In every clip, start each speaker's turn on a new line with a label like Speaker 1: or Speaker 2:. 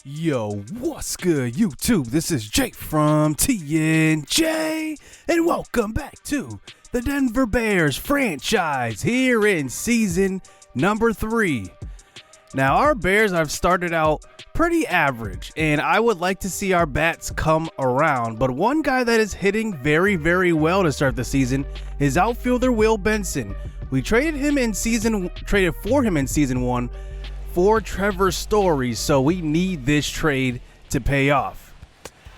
Speaker 1: Yo, what's good, YouTube? This is Jake from TNJ, and welcome back to the Denver Bears franchise here in season number 3. Now, our Bears have started out pretty average, and I would like to see our bats come around, but one guy that is hitting very, very well to start the season is outfielder Will Benson. We traded for him in season 1 for Trevor Story, so we need this trade to pay off.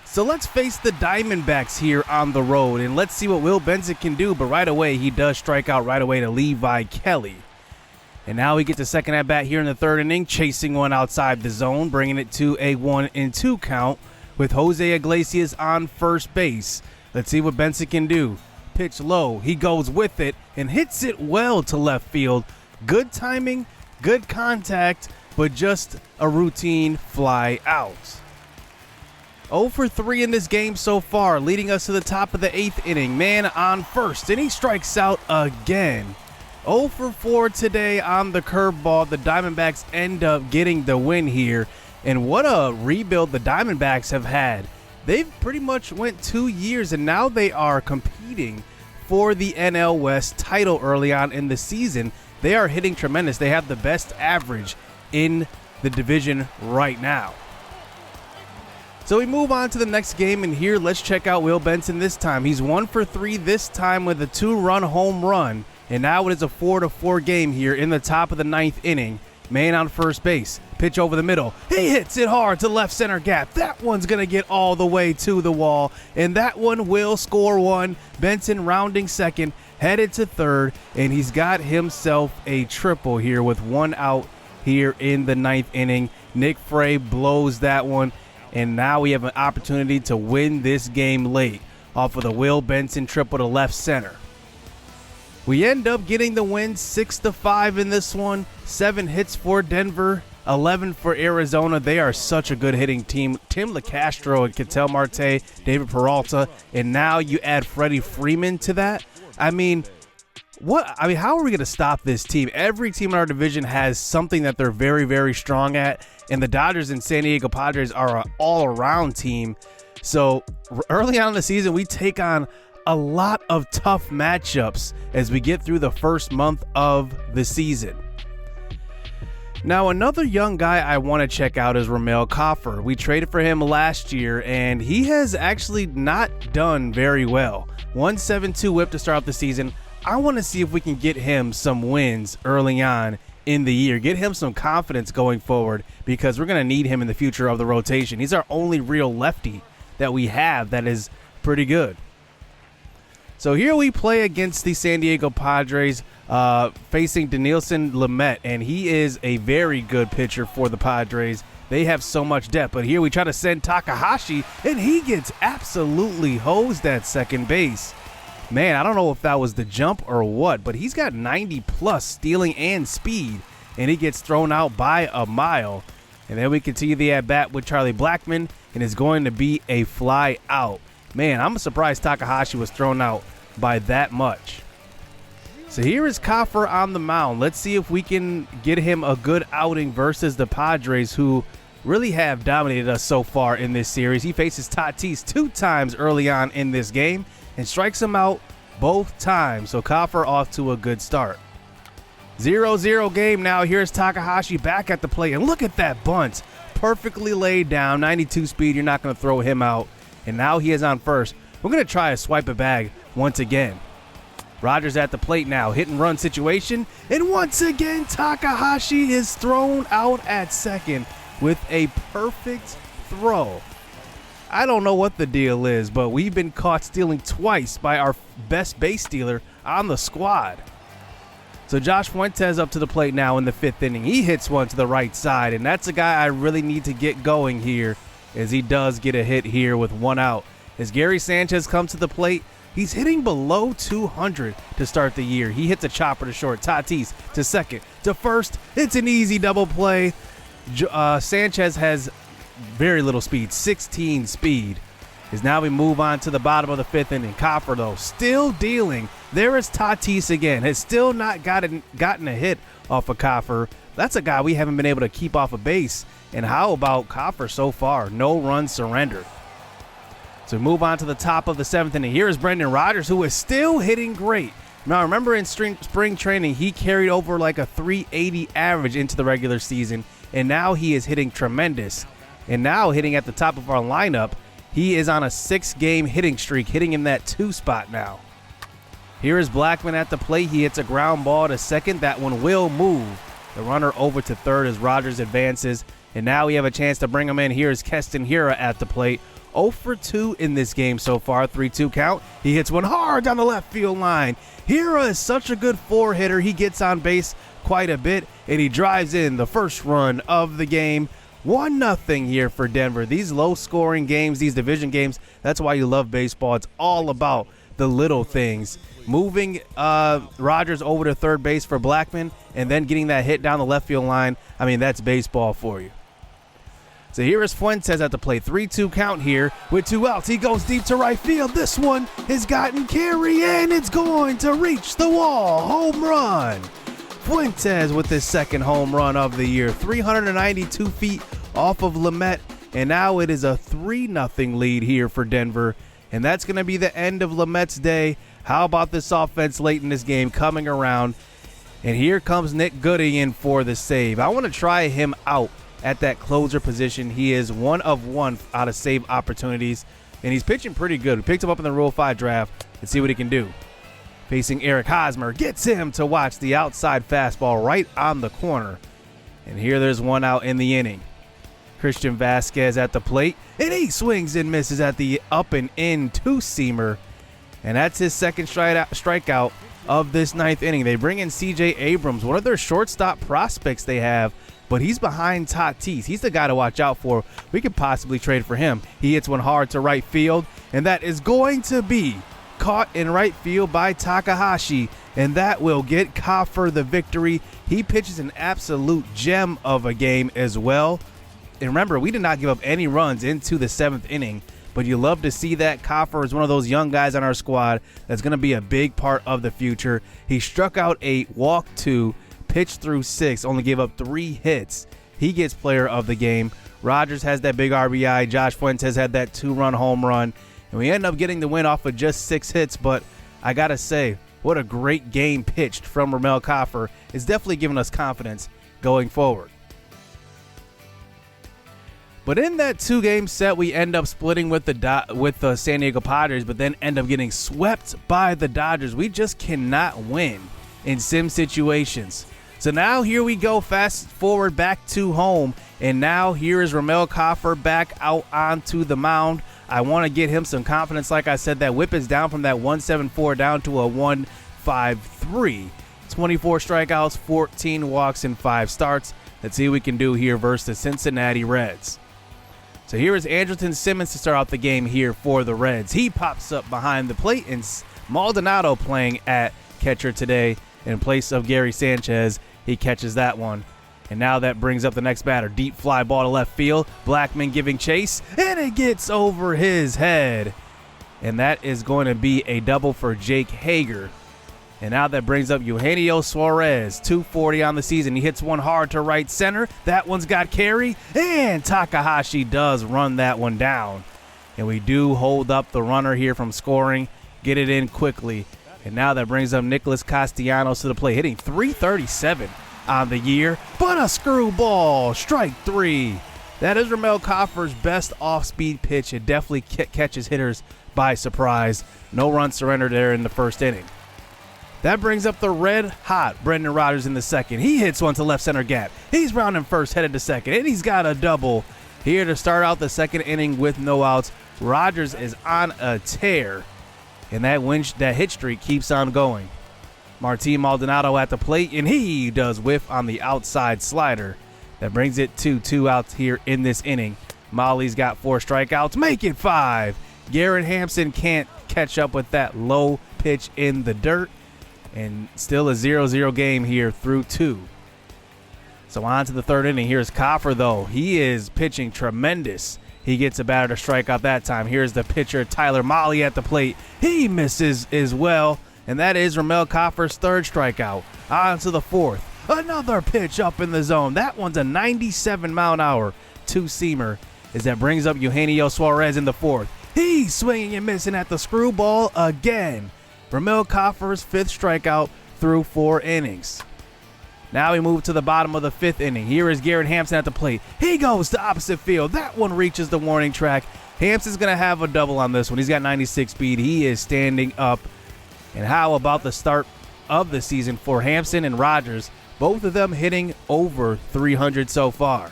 Speaker 1: So let's face the Diamondbacks here on the road, and let's see what Will Benson can do, but right away, he does strike out right away to Levi Kelly. And now we get the second at-bat here in the third inning, chasing one outside the zone, bringing it to a 1-2 count with Jose Iglesias on first base. Let's see what Benson can do. Pitch low, he goes with it and hits it well to left field. Good timing, good contact, but just a routine fly out. 0 for 3 in this game so far, leading us to the top of the 8th inning. Man on first, and he strikes out again. 0 for 4 today on the curveball. The Diamondbacks end up getting the win here. And what a rebuild the Diamondbacks have had. They've pretty much went 2 years, and now they are competing for the NL West title early on in the season. They are hitting tremendous. They have the best average in the division right now. So we move on to the next game, and here let's check out Will Benson this time. He's 1 for 3 this time with a 2-run home run, and now it is a 4-4 game here in the top of the 9th inning. Man on first base, pitch over the middle. He hits it hard to left center gap. That one's going to get all the way to the wall, and that one will score one. Benson rounding second, headed to third, and he's got himself a triple here with one out here in the 9th inning. Nick Frey blows that one, and now we have an opportunity to win this game late off of the Will Benson triple to left center. We end up getting the win 6-5 in this one. 7 hits for Denver, 11 for Arizona. They are such a good hitting team. Tim LeCastro and Ketel Marte, David Peralta, and now you add Freddie Freeman to that. How are we going to stop this team? Every team in our division has something that they're very, very strong at, and the Dodgers and San Diego Padres are an all-around team. So early on in the season, we take on a lot of tough matchups as we get through the first month of the season. Now, another young guy I want to check out is Romell Coffer. We traded for him last year, and he has actually not done very well. 1.72 whip to start off the season. I want to see if we can get him some wins early on in the year, get him some confidence going forward, because we're going to need him in the future of the rotation. He's our only real lefty that we have that is pretty good. So here we play against the San Diego Padres, facing Dinelson Lamet, and he is a very good pitcher for the Padres. They have so much depth, but here we try to send Takahashi, and he gets absolutely hosed at second base. Man, I don't know if that was the jump or what, but he's got 90+ stealing and speed, and he gets thrown out by a mile. And then we continue the at-bat with Charlie Blackmon, and it's going to be a fly out. Man, I'm surprised Takahashi was thrown out by that much. So here is Coffer on the mound. Let's see if we can get him a good outing versus the Padres, who really have dominated us so far in this series. He faces Tatis 2 times early on in this game and strikes him out both times. So Coffer off to a good start. 0-0 game now. Here's Takahashi back at the plate, and look at that bunt. Perfectly laid down, 92 speed. You're not going to throw him out. And now he is on first. We're going to try a swipe it bag once again. Rogers at the plate now. Hit and run situation. And once again, Takahashi is thrown out at second with a perfect throw. I don't know what the deal is, but we've been caught stealing twice by our best base stealer on the squad. So Josh Fuentes up to the plate now in the 5th inning. He hits one to the right side, and that's a guy I really need to get going here, as he does get a hit here with one out. As Gary Sanchez comes to the plate, he's hitting below 200 to start the year. He hits a chopper to short. Tatis to second. To first. It's an easy double play. Sanchez has very little speed, 16 speed. As now we move on to the bottom of the 5th inning. Coffer, though, still dealing. There is Tatis again. Has still not gotten a hit off of Coffer, That's a guy we haven't been able to keep off a base. And how about Coffer so far? No runs surrendered. So we move on to the top of the 7th inning. Here is Brendan Rodgers, who is still hitting great. Now, remember in spring training, he carried over like a 380 average into the regular season, and now he is hitting tremendous. And now hitting at the top of our lineup, he is on a 6-game hitting streak, hitting in that 2 spot now. Here is Blackman at the plate. He hits a ground ball to second. That one will move the runner over to third as Rodgers advances. And now we have a chance to bring him in. Here is Keston Hiura at the plate. 0 for 2 in this game so far, 3-2 count. He hits one hard down the left field line. Hiura is such a good 4-hitter. He gets on base quite a bit, and he drives in the first run of the game. 1-0 here for Denver. These low-scoring games, these division games, that's why you love baseball. It's all about the little things. Moving Rodgers over to third base for Blackman and then getting that hit down the left field line, I mean, that's baseball for you. So here is Fuentes at the plate. 3-2 count here with 2 outs. He goes deep to right field. This one has gotten carry, and it's going to reach the wall. Home run. Fuentes with his second home run of the year. 392 feet off of Lamet, and now it is a 3-0 lead here for Denver. And that's going to be the end of Lamet's day. How about this offense late in this game coming around? And here comes Nick Goody in for the save. I want to try him out at that closer position. He is 1 of 1 out of save opportunities, and he's pitching pretty good. We picked him up in the Rule 5 draft. Let's see what he can do. Facing Eric Hosmer, gets him to watch the outside fastball right on the corner. And here there's 1 out in the inning. Christian Vasquez at the plate, and he swings and misses at the up and in 2-seamer. And that's his second strikeout of this 9th inning. They bring in C.J. Abrams, one of their shortstop prospects they have, but he's behind Tatis. He's the guy to watch out for. We could possibly trade for him. He hits one hard to right field, and that is going to be caught in right field by Takahashi, and that will get Coffer the victory. He pitches an absolute gem of a game as well. And remember, we did not give up any runs into the 7th inning, but you love to see that. Coffer is one of those young guys on our squad that's going to be a big part of the future. He struck out 8, walked 2, pitched through 6, only gave up 3 hits. He gets player of the game. Rodgers has that big RBI. Josh Fuentes had that 2-run home run. And we end up getting the win off of just 6 hits, but I got to say, what a great game pitched from Romell Coffer. It's definitely giving us confidence going forward. But in that 2-game set, we end up splitting with the San Diego Padres, but then end up getting swept by the Dodgers. We just cannot win in sim situations. So now here we go, fast forward back to home, and now here is Romell Coffer back out onto the mound. I want to get him some confidence. Like I said, that whip is down from that 174 down to a 153. 24 strikeouts, 14 walks, and 5 starts. Let's see what we can do here versus the Cincinnati Reds. So here is Andrelton Simmons to start out the game here for the Reds. He pops up behind the plate, and Maldonado playing at catcher today in place of Gary Sanchez. He catches that one. And now that brings up the next batter. Deep fly ball to left field. Blackman giving chase, and it gets over his head. And that is going to be a double for Jake Hager. And now that brings up Eugenio Suarez, 240 on the season. He hits one hard to right center. That one's got carry, and Takahashi does run that one down. And we do hold up the runner here from scoring, get it in quickly. And now that brings up Nicholas Castellanos to the plate, hitting .337 on the year, but a screwball, strike 3. That is Ramel Coffer's best off-speed pitch. It definitely catches hitters by surprise. No run surrendered there in the 1st inning. That brings up the red-hot Brendan Rodgers in the 2nd. He hits one to left center gap. He's rounding first, headed to 2nd, and he's got a double here to start out the 2nd inning with no outs. Rodgers is on a tear, and that hit streak keeps on going. Martin Maldonado at the plate, and he does whiff on the outside slider. That brings it to 2 outs here in this inning. Molly's got 4 strikeouts, make it 5. Garrett Hampson can't catch up with that low pitch in the dirt. And still a 0-0 game here through 2. So on to the 3rd inning. Here's Coffer, though. He is pitching tremendous. He gets a batter to strike out that time. Here's the pitcher, Tyler Mahle, at the plate. He misses as well. And that is Romell Coffer's 3rd strikeout. On to the 4th. Another pitch up in the zone. That one's a 97-mile-an-hour two-seamer as that brings up Eugenio Suarez in the fourth. He's swinging and missing at the screwball again. Romell Coffer's 5th strikeout through 4 innings. Now we move to the bottom of the 5th inning. Here is Garrett Hampson at the plate. He goes to opposite field. That one reaches the warning track. Hampson's going to have a double on this one. He's got 96 speed. He is standing up. And how about the start of the season for Hampson and Rogers? Both of them hitting over 300 so far.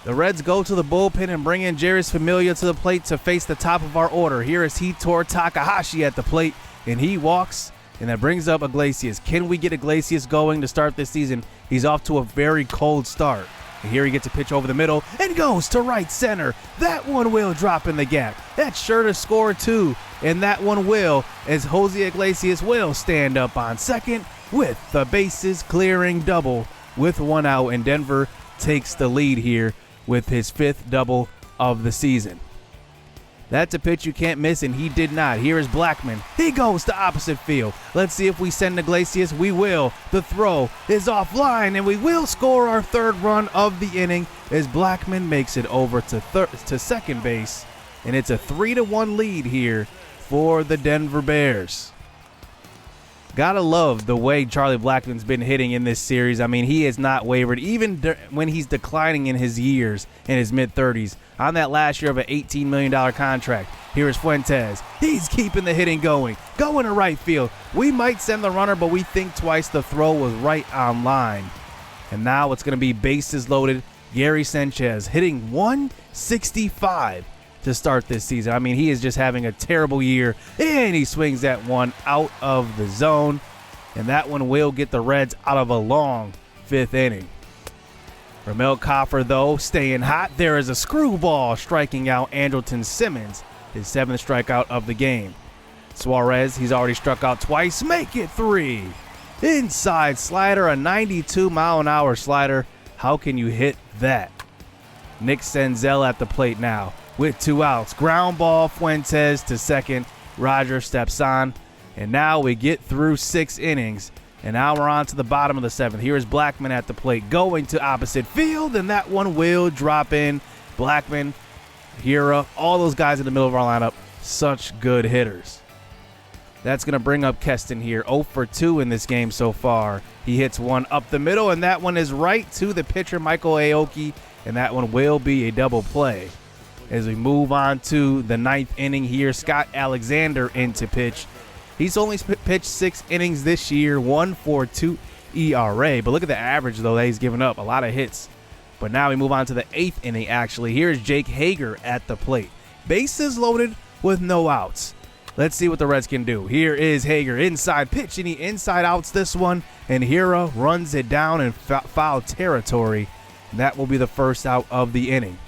Speaker 1: The Reds go to the bullpen and bring in Jeurys Familia to the plate to face the top of our order. Here is Hitor Takahashi at the plate, and he walks, and that brings up Iglesias. Can we get Iglesias going to start this season? He's off to a very cold start. And here he gets a pitch over the middle and goes to right center. That one will drop in the gap. That's sure to score too, and that one will, as Jose Iglesias will stand up on second with the bases clearing double with 1 out, and Denver takes the lead here with his 5th double of the season. That's a pitch you can't miss, and he did not. Here is Blackman. He goes to opposite field. Let's see if we send Iglesias. We will. The throw is offline, and we will score our 3rd run of the inning as Blackman makes it over to second base, and it's a 3-1 lead here for the Denver Bears. Gotta love the way Charlie Blackman's been hitting in this series. I mean, he has not wavered, even when he's declining in his years, in his mid-30s. On that last year of an $18 million contract, here is Fuentes. He's keeping the hitting going to right field. We might send the runner, but we think twice. The throw was right on line. And now it's going to be bases loaded. Gary Sanchez hitting 165 to start this season. I mean, he is just having a terrible year, and he swings that one out of the zone, and that one will get the Reds out of a long 5th inning. Ramel Coffer, though, staying hot. There is a screwball striking out Andrelton Simmons, his 7th strikeout of the game. Suarez, he's already struck out twice. Make it 3. Inside slider, a 92-mile-an-hour slider. How can you hit that? Nick Senzel at the plate now with 2 outs. Ground ball, Fuentes to second. Roger steps on. And now we get through 6 innings. And now we're on to the bottom of the 7th. Here is Blackman at the plate going to opposite field. And that one will drop in. Blackman, Hira, all those guys in the middle of our lineup. Such good hitters. That's going to bring up Keston here. 0 for 2 in this game so far. He hits one up the middle. And that one is right to the pitcher, Michael Aoki. And that one will be a double play. As we move on to the 9th inning here, Scott Alexander into pitch. He's only pitched 6 innings this year, 1.42 ERA. But look at the average, though, that he's given up. A lot of hits. But now we move on to the 8th inning, actually. Here's Jake Hager at the plate. Bases loaded with no outs. Let's see what the Reds can do. Here is Hager, inside pitch, and he inside outs this one. And Hira runs it down in foul territory. And that will be the first out of the inning.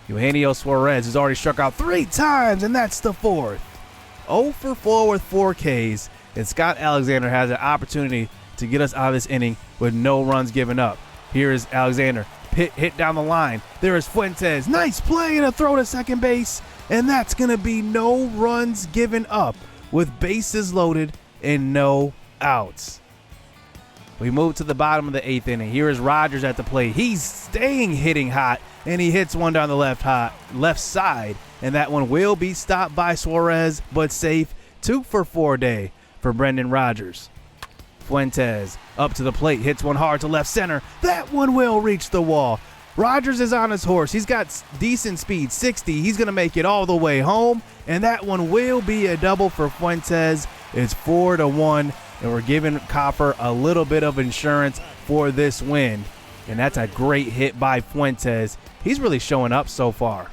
Speaker 1: Eugenio Suarez has already struck out 3 times, and that's the 4th. 0 for 4 with 4 Ks, and Scott Alexander has an opportunity to get us out of this inning with no runs given up. Here is Alexander, hit down the line. There is Fuentes, nice play and a throw to second base, and that's going to be no runs given up with bases loaded and no outs. We move to the bottom of the 8th inning. Here is Rogers at the plate. He's staying hitting hot, and he hits one down the left side, and that one will be stopped by Suarez, but safe. 2 for 4 day for Brendan Rodgers. Fuentes up to the plate, hits one hard to left center. That one will reach the wall. Rodgers is on his horse. He's got decent speed, 60. He's going to make it all the way home, and that one will be a double for Fuentes. It's 4-1. And we're giving Coffer a little bit of insurance for this win. And that's a great hit by Fuentes. He's really showing up so far.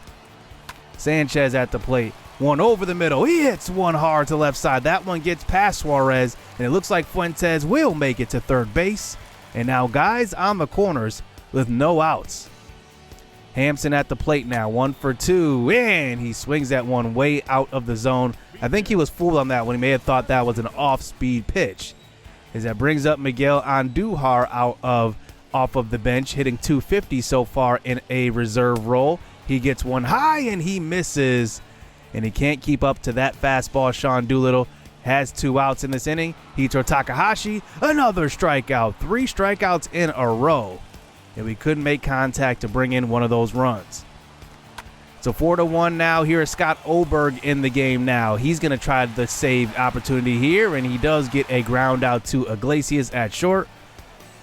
Speaker 1: Sanchez at the plate. One over the middle. He hits one hard to left side. That one gets past Suarez. And it looks like Fuentes will make it to third base. And now guys on the corners with no outs. Hampson at the plate now. 1 for 2. And he swings that one way out of the zone. I think he was fooled on that one. He may have thought that was an off-speed pitch. As that brings up Miguel Andujar off of the bench, hitting .250 so far in a reserve role. He gets one high and he misses. And he can't keep up to that fastball. Sean Doolittle has 2 outs in this inning. Hito Takahashi, another strikeout. 3 strikeouts in a row. And we couldn't make contact to bring in one of those runs. So 4-1 now. Here is Scott Oberg in the game now. He's going to try the save opportunity here, and he does get a ground out to Iglesias at short.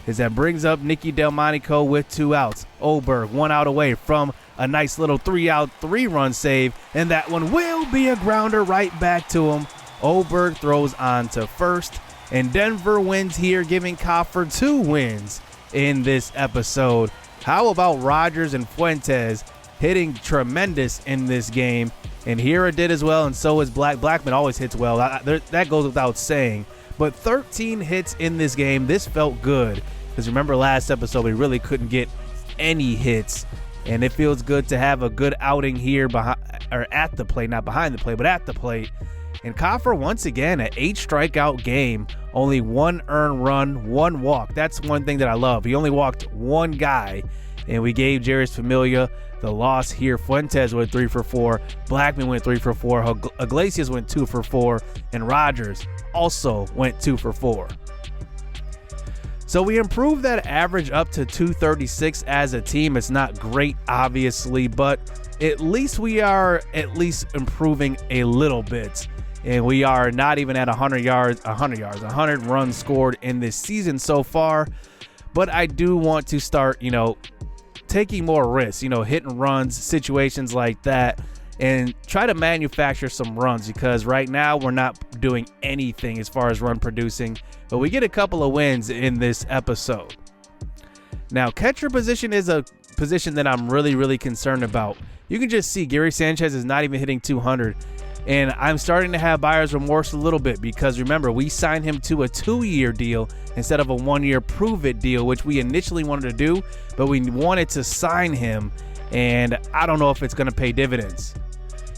Speaker 1: As that brings up Nicky Delmonico with 2 outs. Oberg 1 out away from a nice little 3-out, 3-run save, and that one will be a grounder right back to him. Oberg throws on to first, and Denver wins here, giving Coffer 2 wins in this episode. How about Rogers and Fuentes hitting tremendous in this game? And Hira did as well, and so is Blackman always hits well. That goes without saying. But 13 hits in this game. This felt good, because remember last episode we really couldn't get any hits, and it feels good to have a good outing here at the plate, not behind the plate, but at the plate. And Coffer, once again, an 8 strikeout game, only 1 earned run, 1 walk. That's one thing that I love. He only walked 1 guy, and we gave Jeurys Familia the loss here. Fuentes went 3 for 4. Blackman went 3 for 4. Iglesias went 2 for 4. And Rogers also went 2 for 4. So we improved that average up to 236 as a team. It's not great, obviously, but at least we are improving a little bit. And we are not even at 100 runs scored in this season so far. But I do want to start, taking more risks, hitting runs, situations like that, and try to manufacture some runs, because right now we're not doing anything as far as run producing, but we get a couple of wins in this episode. Now, catcher position is a position that I'm really, really concerned about. You can just see Gary Sanchez is not even hitting 200, and I'm starting to have buyer's remorse a little bit, because remember, we signed him to a 2-year deal instead of a 1-year prove-it deal, which we initially wanted to do, but we wanted to sign him, and I don't know if it's going to pay dividends.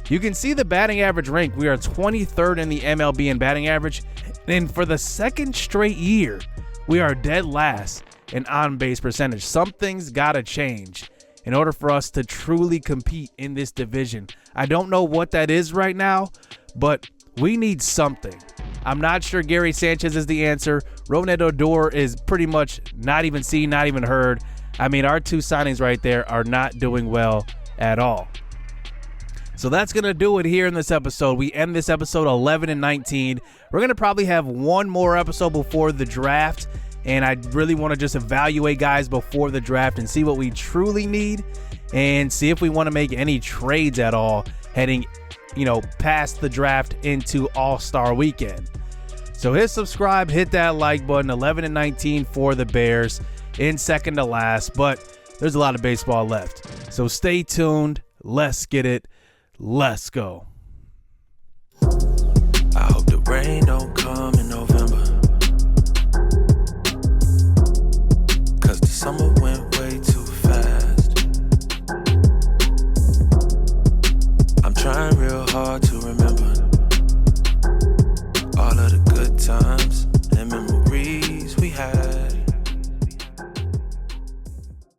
Speaker 1: You can see the batting average rank. We are 23rd in the MLB in batting average, and for the 2nd straight year, we are dead last in on-base percentage. Something's got to change in order for us to truly compete in this division. I don't know what that is right now, but we need something. I'm not sure Gary Sanchez is the answer. Ronald Odor is pretty much not even seen, not even heard. I mean, our 2 signings right there are not doing well at all. So that's going to do it here in this episode. We end this episode 11-19. We're going to probably have one more episode before the draft, and I really want to just evaluate guys before the draft and see what we truly need and see if we want to make any trades at all heading, past the draft into All-Star Weekend. So hit subscribe, hit that like button. 11-19 for the Bears in second to last, but there's a lot of baseball left. So stay tuned. Let's get it. Let's go.
Speaker 2: I hope the rain